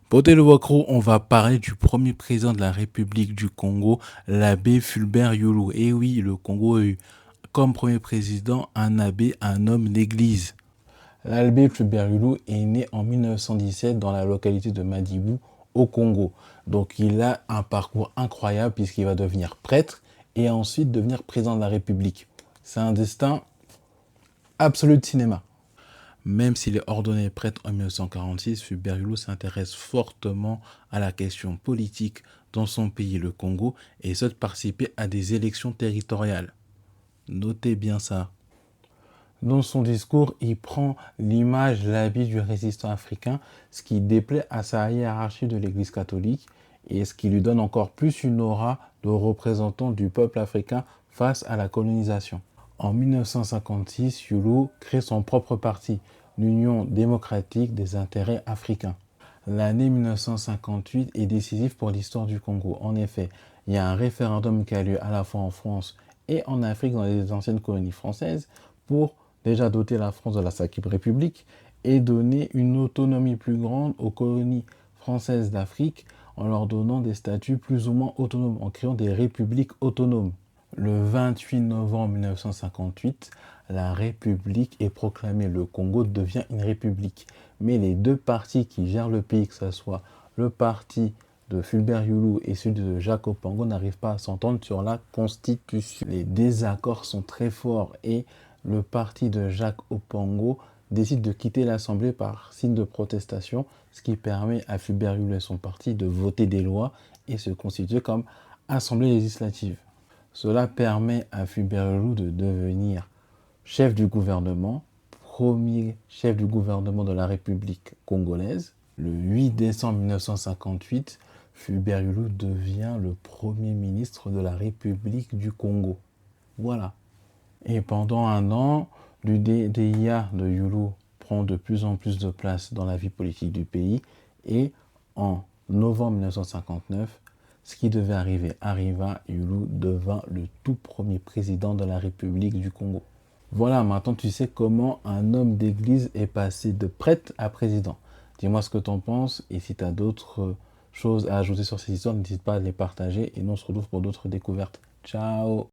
Beauté le Wakro, on va parler du premier président de la République du Congo, l'abbé Fulbert Yulu. Et oui, le Congo a eu comme premier président un abbé, un homme d'église. L'abbé Fulbert Yulu est né en 1917 dans la localité de Madibou, au Congo. Donc il a un parcours incroyable puisqu'il va devenir prêtre et ensuite devenir président de la République. C'est un destin absolu de cinéma. Même s'il est ordonné prêtre en 1946, Fulbert Yulu s'intéresse fortement à la question politique dans son pays, le Congo, et souhaite participer à des élections territoriales. Notez bien ça. Dans son discours, il prend l'image, l'habit du résistant africain, ce qui déplaît à sa hiérarchie de l'Église catholique et ce qui lui donne encore plus une aura de représentant du peuple africain face à la colonisation. En 1956, Yulu crée son propre parti, l'Union démocratique des intérêts africains. L'année 1958 est décisive pour l'histoire du Congo. En effet, il y a un référendum qui a lieu à la fois en France et en Afrique, dans les anciennes colonies françaises, pour déjà doter la France de la Cinquième République et donner une autonomie plus grande aux colonies françaises d'Afrique en leur donnant des statuts plus ou moins autonomes, en créant des républiques autonomes. Le 28 novembre 1958, la République est proclamée. Le Congo devient une république. Mais les deux partis qui gèrent le pays, que ce soit le parti de Fulbert Yulu et celui de Jacques Opango, n'arrivent pas à s'entendre sur la constitution. Les désaccords sont très forts et le parti de Jacques Opango décide de quitter l'Assemblée par signe de protestation, ce qui permet à Fulbert Yulu et son parti de voter des lois et se constituer comme Assemblée législative. Cela permet à Fulbert Yulu de devenir chef du gouvernement, premier chef du gouvernement de la République congolaise. Le 8 décembre 1958, Fulbert Yulu devient le premier ministre de la République du Congo. Voilà. Et pendant un an, l'UDIA de Yulu prend de plus en plus de place dans la vie politique du pays. Et en novembre 1959, ce qui devait arriver arriva. Yulu devint le tout premier président de la République du Congo. Voilà, maintenant tu sais comment un homme d'église est passé de prêtre à président. Dis-moi ce que tu en penses et si tu as d'autres choses à ajouter sur ces histoires, n'hésite pas à les partager et nous on se retrouve pour d'autres découvertes. Ciao!